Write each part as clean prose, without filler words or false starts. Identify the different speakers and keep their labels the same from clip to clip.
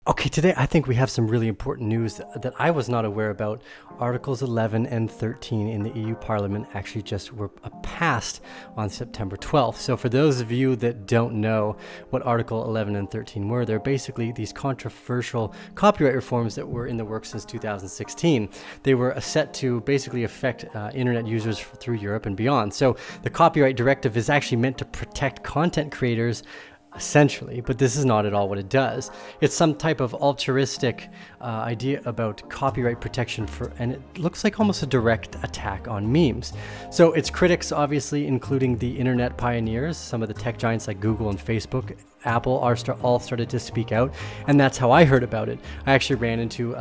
Speaker 1: Okay, today I think we have some really important news that I was not aware about. Articles 11 and 13 in the EU Parliament actually just were passed on September 12th. So for those of you that don't know what Article 11 and 13 were, they're basically these controversial copyright reforms that were in the works since 2016. They were set to basically affect internet users through Europe and beyond. So the copyright directive is actually meant to protect content creators essentially, but this is not at all what it does. It's some type of altruistic idea about copyright protection and it looks like almost a direct attack on memes. So its critics, obviously, including the internet pioneers, some of the tech giants like Google and Facebook, Apple, all started to speak out, and that's how I heard about it. I actually ran into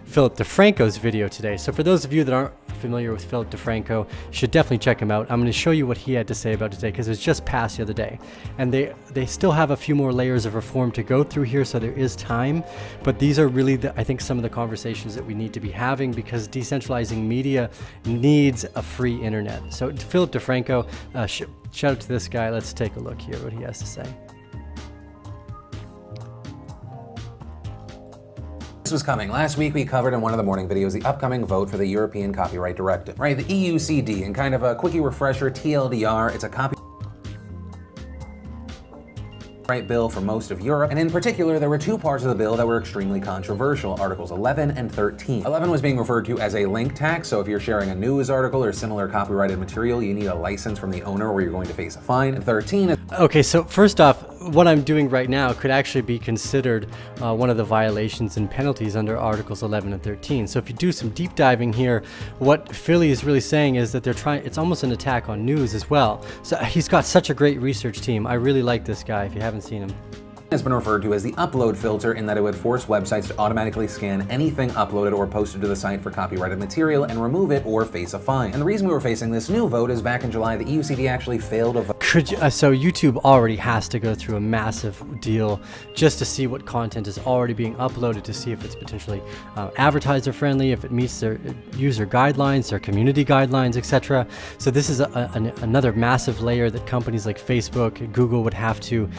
Speaker 1: Philip DeFranco's video today. So for those of you that aren't familiar with Philip DeFranco, you should definitely check him out. I'm going to show you what he had to say about it today because it was just passed the other day, and they still have a few more layers of reform to go through here, so there is time. But these are really, I think, some of the conversations that we need to be having, because decentralizing media needs a free internet. So Philip DeFranco, shout out to this guy. Let's take a look here what he has to say.
Speaker 2: This was coming. Last week we covered in one of the morning videos the upcoming vote for the European Copyright Directive, right? The EUCD, and kind of a quickie refresher, TLDR, it's a copyright bill for most of Europe, and in particular there were two parts of the bill that were extremely controversial, Articles 11 and 13. 11 was being referred to as a link tax, so if you're sharing a news article or similar copyrighted material, you need a license from the owner or you're going to face a fine. And 13 is...
Speaker 1: Okay, so first off, what I'm doing right now could actually be considered one of the violations and penalties under Articles 11 and 13. So if you do some deep diving here, what Philly is really saying is that it's almost an attack on news as well. So he's got such a great research team. I really like this guy if you haven't seen him.
Speaker 2: Has been referred to as the upload filter, in that it would force websites to automatically scan anything uploaded or posted to the site for copyrighted material and remove it or face a fine. And the reason we were facing this new vote is back in July, the EUCD actually failed a vote.
Speaker 1: So YouTube already has to go through a massive deal just to see what content is already being uploaded, to see if it's potentially advertiser friendly, if it meets their user guidelines, their community guidelines, etc. So this is another massive layer that companies like Facebook and Google would have to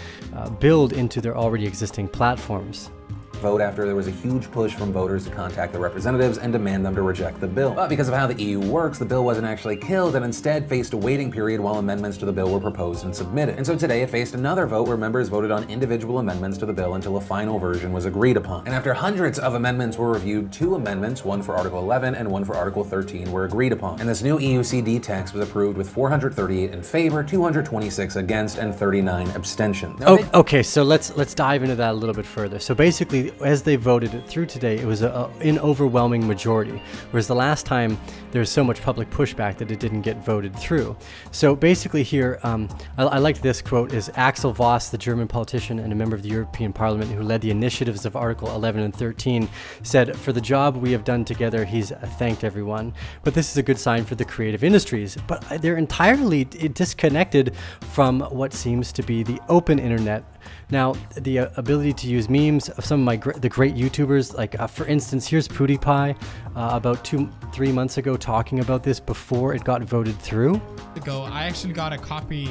Speaker 1: build into their already existing platforms.
Speaker 2: Vote after there was a huge push from voters to contact their representatives and demand them to reject the bill. But because of how the EU works, the bill wasn't actually killed and instead faced a waiting period while amendments to the bill were proposed and submitted. And so today it faced another vote where members voted on individual amendments to the bill until a final version was agreed upon. And after hundreds of amendments were reviewed, two amendments, one for Article 11 and one for Article 13, were agreed upon. And this new EUCD text was approved with 438 in favor, 226 against, and 39 abstentions.
Speaker 1: Okay, so let's dive into that a little bit further. So basically, as they voted it through today, it was an overwhelming majority, whereas the last time there was so much public pushback that it didn't get voted through. So basically here, I liked this quote, is Axel Voss, the German politician and a member of the European Parliament who led the initiatives of Article 11 and 13, said, "For the job we have done together, he's thanked everyone. But this is a good sign for the creative industries." But they're entirely disconnected from what seems to be the open internet. Now, the ability to use memes of some of the great YouTubers, like for instance, here's PEWDIEPIE about 2-3 months ago talking about this before it got voted through.
Speaker 3: I actually got a copy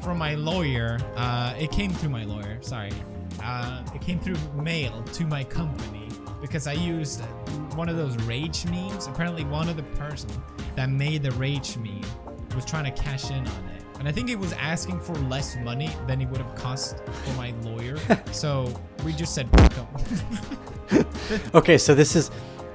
Speaker 3: from my lawyer. It came through my lawyer, sorry. It came through mail to my company because I used one of those rage memes. Apparently one of the person that made the rage meme was trying to cash in on it. And I think it was asking for less money than it would have cost for my lawyer. So we just said, welcome.
Speaker 1: Okay, so this is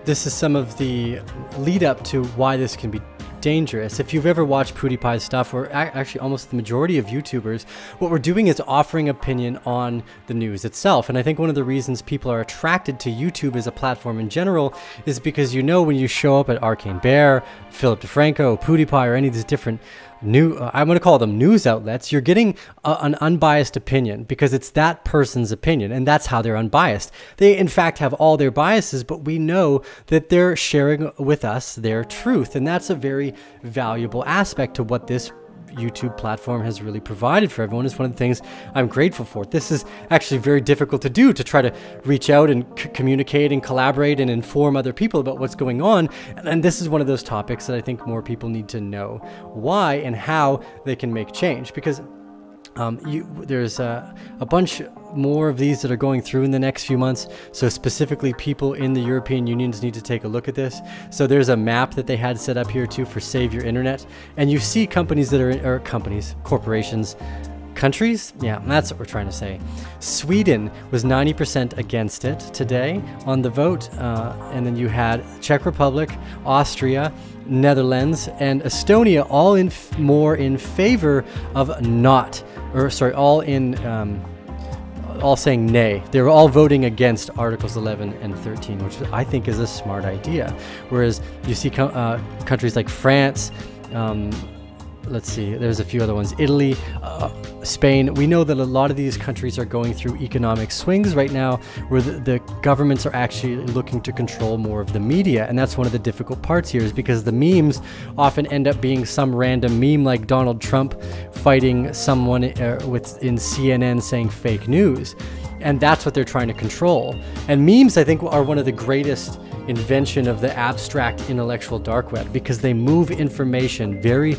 Speaker 1: some of the lead up to why this can be dangerous. If you've ever watched PewDiePie's stuff, or actually almost the majority of YouTubers, what we're doing is offering opinion on the news itself. And I think one of the reasons people are attracted to YouTube as a platform in general is because, you know, when you show up at Arcane Bear, Philip DeFranco, PewDiePie, or any of these different I'm going to call them news outlets, you're getting an unbiased opinion because it's that person's opinion, and that's how they're unbiased. They in fact have all their biases, but we know that they're sharing with us their truth, and that's a very valuable aspect to what this YouTube platform has really provided for everyone. Is one of the things I'm grateful for. This is actually very difficult to do, to try to reach out and communicate and collaborate and inform other people about what's going on. And this is one of those topics that I think more people need to know why and how they can make change, because There's a bunch more of these that are going through in the next few months. So specifically, people in the European Unions need to take a look at this. So there's a map that they had set up here too for Save Your Internet. And you see companies that are, corporations, countries? Yeah, that's what we're trying to say. Sweden was 90% against it today on the vote. And then you had Czech Republic, Austria, Netherlands, and Estonia all more in favor of not, or sorry, all saying nay. They were all voting against Articles 11 and 13, which I think is a smart idea. Whereas you see countries like France, let's see, there's a few other ones, Italy, Spain. We know that a lot of these countries are going through economic swings right now where the governments are actually looking to control more of the media. And that's one of the difficult parts here, is because the memes often end up being some random meme like Donald Trump fighting someone in CNN saying fake news. And that's what they're trying to control. And memes, I think, are one of the greatest invention of the abstract intellectual dark web, because they move information very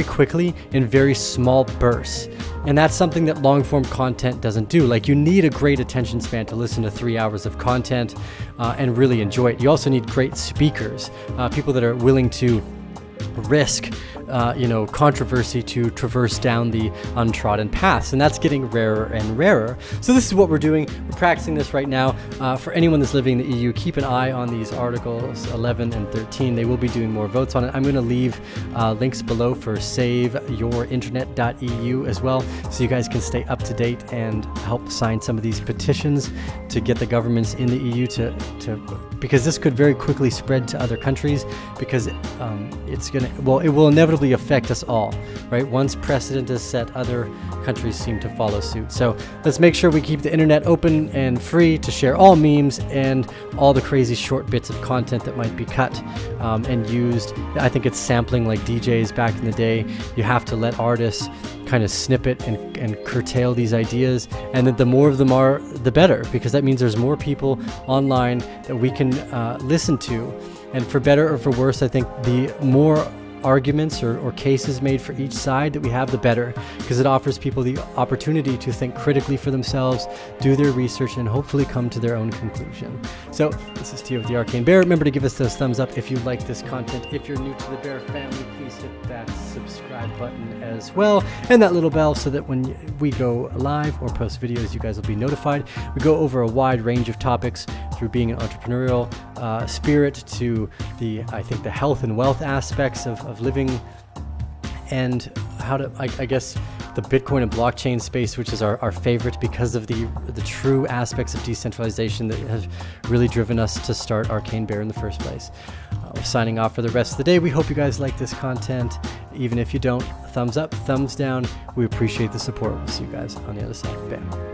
Speaker 1: quickly in very small bursts. And that's something that long form content doesn't do. Like, you need a great attention span to listen to 3 hours of content and really enjoy it. You also need great speakers, people that are willing to risk controversy to traverse down the untrodden paths, and that's getting rarer and rarer. So this is what we're doing. We're practicing this right now. For anyone that's living in the EU, keep an eye on these articles 11 and 13. They will be doing more votes on it. I'm going to leave links below for saveyourinternet.eu as well, so you guys can stay up to date and help sign some of these petitions to get the governments in the EU to because this could very quickly spread to other countries, because it will inevitably affect us all, right? Once precedent is set, other countries seem to follow suit. So let's make sure we keep the internet open and free to share all memes and all the crazy short bits of content that might be cut and used. I think it's sampling like DJs back in the day. You have to let artists kind of snip it and curtail these ideas, and that the more of them are, the better, because that means there's more people online that we can listen to. And for better or for worse, I think the more arguments or cases made for each side that we have, the better, because it offers people the opportunity to think critically for themselves, do their research, and hopefully come to their own conclusion. So this is Tio with the Arcane Bear. Remember to give us those thumbs up if you like this content. If you're new to the Bear family, please hit that subscribe button as well, and that little bell, so that when we go live or post videos, you guys will be notified. We go over a wide range of topics, through being an entrepreneurial spirit to the health and wealth aspects of living, and how to, I guess, the Bitcoin and blockchain space, which is our favorite because of the true aspects of decentralization that have really driven us to start Arcane Bear in the first place. We're signing off for the rest of the day. We hope you guys like this content. Even if you don't, thumbs up, thumbs down. We appreciate the support. We'll see you guys on the other side. Bam.